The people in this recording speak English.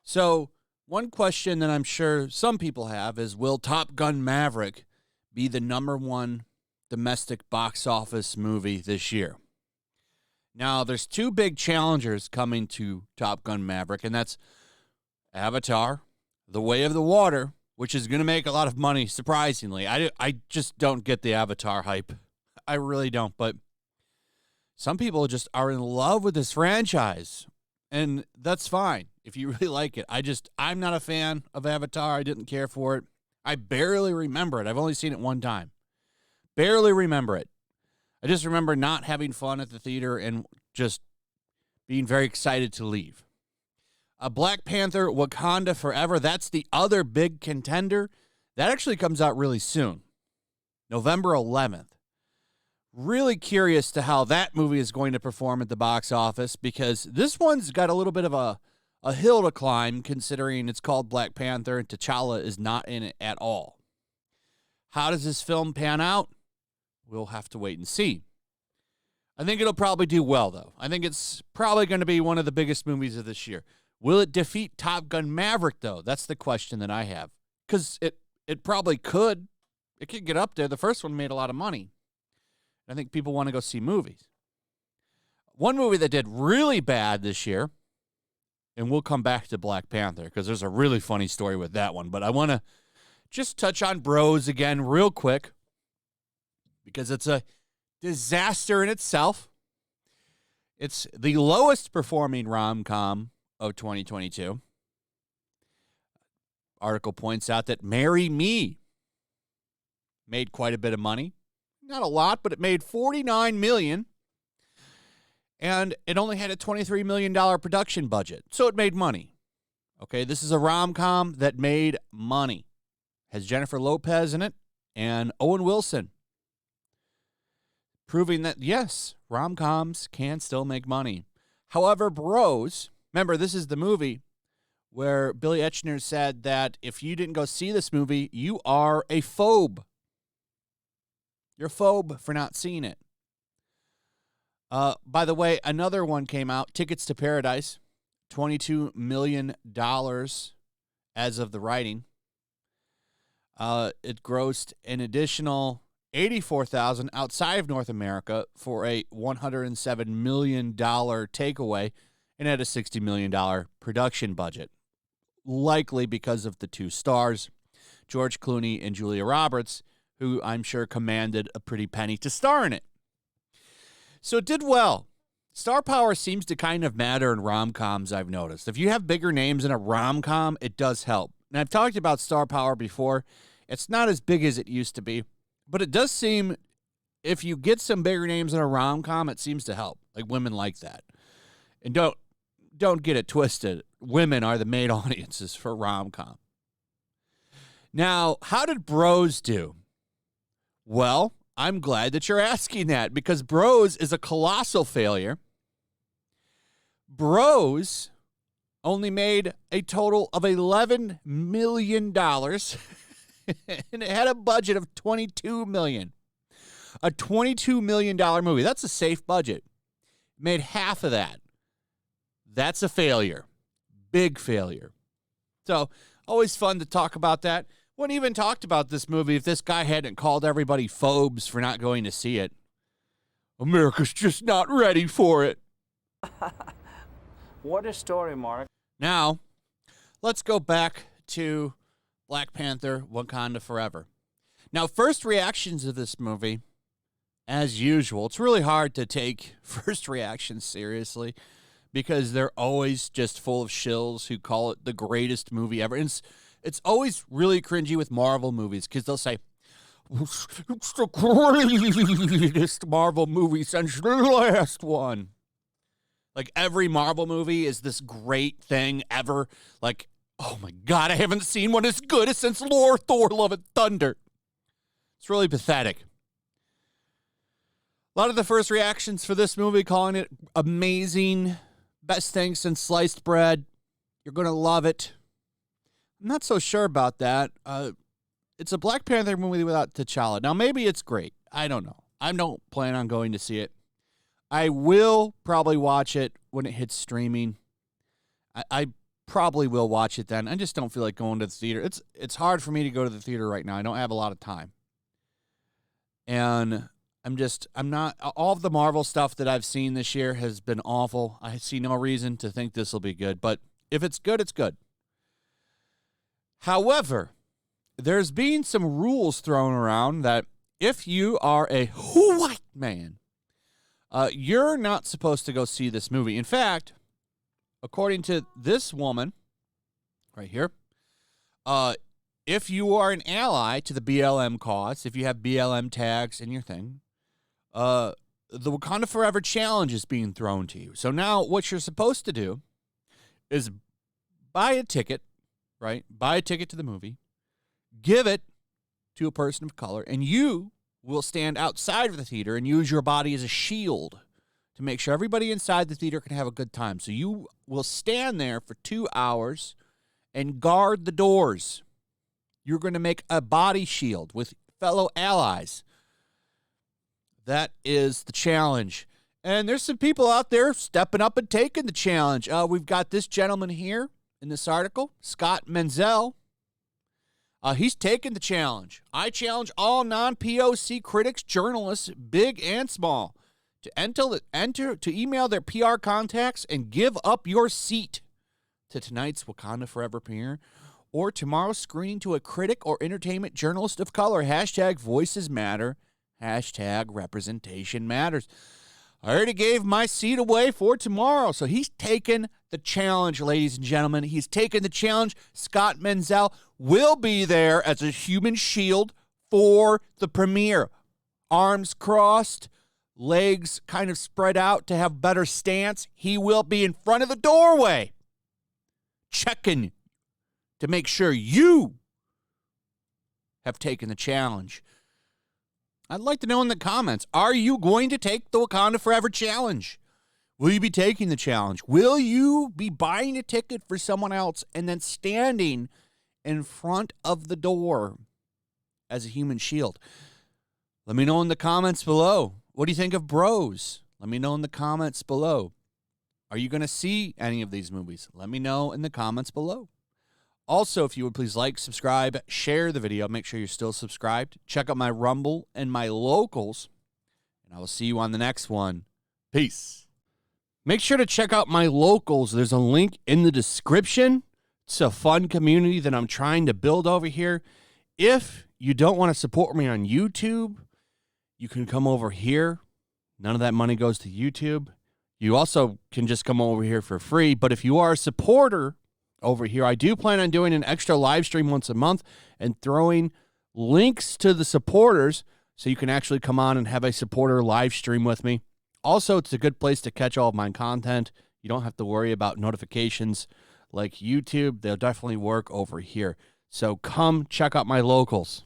So, one question that I'm sure some people have is, will Top Gun Maverick be the #1 domestic box office movie this year? Now, there's two big challengers coming to Top Gun Maverick, and that's Avatar, The Way of the Water, which is going to make a lot of money, surprisingly. I just don't get the Avatar hype. I really don't, but some people just are in love with this franchise, and that's fine if you really like it. I'm not a fan of Avatar. I didn't care for it. I barely remember it. I've only seen it one time. Barely remember it. I just remember not having fun at the theater and just being very excited to leave. Black Panther Wakanda Forever, that's the other big contender. That actually comes out really soon, November 11th. Really curious to how that movie is going to perform at the box office, because this one's got a little bit of a hill to climb, considering it's called Black Panther and T'Challa is not in it at all. How does this film pan out? We'll have to wait and see. I think it'll probably do well, though. I think it's probably going to be one of the biggest movies of this year. Will it defeat Top Gun Maverick, though? That's the question that I have. Because it probably could. It could get up there. The first one made a lot of money. I think people want to go see movies. One movie that did really bad this year, and we'll come back to Black Panther because there's a really funny story with that one, but I want to just touch on Bros again real quick because it's a disaster in itself. It's the lowest performing rom-com of 2022. Article points out that Marry Me made quite a bit of money. Not a lot, but it made $49 million. And it only had a $23 million production budget. So it made money. Okay, this is a rom-com that made money. Has Jennifer Lopez in it and Owen Wilson. Proving that, yes, rom-coms can still make money. However, Bros, remember, this is the movie where Billy Eichner said that if you didn't go see this movie, you are a phobe. You're a phobe for not seeing it. By the way, another one came out, Tickets to Paradise, $22 million as of the writing. It grossed an additional $84,000 outside of North America for a $107 million takeaway and had a $60 million production budget. Likely because of the two stars, George Clooney and Julia Roberts, who I'm sure commanded a pretty penny to star in it. So it did well. Star power seems to kind of matter in rom-coms, I've noticed. If you have bigger names in a rom-com, it does help. And I've talked about star power before. It's not as big as it used to be. But it does seem, if you get some bigger names in a rom-com, it seems to help. Like, women like that. And don't get it twisted. Women are the main audiences for rom-com. Now, how did Bros do? Well, I'm glad that you're asking that, because Bros is a colossal failure. Bros only made a total of $11 million, and it had a budget of $22 million. A $22 million movie. That's a safe budget. Made half of that. That's a failure. Big failure. So, always fun to talk about that. Wouldn't even talked about this movie if this guy hadn't called everybody phobes for not going to see it. America's just not ready for it. What a story, Mark. Now, let's go back to Black Panther Wakanda Forever. Now, first reactions of this movie, as usual, it's really hard to take first reactions seriously because they're always just full of shills who call it the greatest movie ever. And it's always really cringy with Marvel movies because they'll say, it's the greatest Marvel movie since the last one. Like, every Marvel movie is this great thing ever. Like, oh my God, I haven't seen one as good since Thor, Love and Thunder. It's really pathetic. A lot of the first reactions for this movie calling it amazing, best thing since sliced bread. You're going to love it. I'm not so sure about that. It's a Black Panther movie without T'Challa. Now, maybe it's great. I don't know. I don't plan on going to see it. I will probably watch it when it hits streaming. I probably will watch it then. I just don't feel like going to the theater. It's hard for me to go to the theater right now. I don't have a lot of time. And I'm not, all of the Marvel stuff that I've seen this year has been awful. I see no reason to think this will be good. But if it's good, it's good. However, there's been some rules thrown around that if you are a white man, you're not supposed to go see this movie. In fact, according to this woman right here, if you are an ally to the BLM cause, if you have BLM tags in your thing, the Wakanda Forever challenge is being thrown to you. So now what you're supposed to do is buy a ticket, right? Buy a ticket to the movie, give it to a person of color, and you will stand outside of the theater and use your body as a shield to make sure everybody inside the theater can have a good time. So you will stand there for 2 hours and guard the doors. You're going to make a body shield with fellow allies. That is the challenge. And there's some people out there stepping up and taking the challenge. We've got this gentleman here in this article, Scott Menzel. He's taken the challenge. I challenge all non-POC critics, journalists, big and small, to email their PR contacts and give up your seat to tonight's Wakanda Forever premiere or tomorrow's screening to a critic or entertainment journalist of color. Hashtag voices matter. Hashtag representation matters. I already gave my seat away for tomorrow. So he's taken the challenge, ladies and gentlemen. He's taken the challenge. Scott Menzel will be there as a human shield for the premiere. Arms crossed, legs kind of spread out to have better stance. He will be in front of the doorway, checking to make sure you have taken the challenge. I'd like to know in the comments, are you going to take the Wakanda Forever challenge? Will you be taking the challenge? Will you be buying a ticket for someone else and then standing in front of the door as a human shield? Let me know in the comments below. What do you think of Bros? Let me know in the comments below. Are you going to see any of these movies? Let me know in the comments below. Also, if you would please like, subscribe, share the video. Make sure you're still subscribed. Check out my Rumble and my locals. And I will see you on the next one. Peace. Make sure to check out my locals. There's a link in the description. It's a fun community that I'm trying to build over here. If you don't want to support me on YouTube, you can come over here. None of that money goes to YouTube. You also can just come over here for free. But if you are a supporter over here, I do plan on doing an extra live stream once a month and throwing links to the supporters so you can actually come on and have a supporter live stream with me. Also, it's a good place to catch all of my content. You don't have to worry about notifications like YouTube. They'll definitely work over here. So come check out my locals.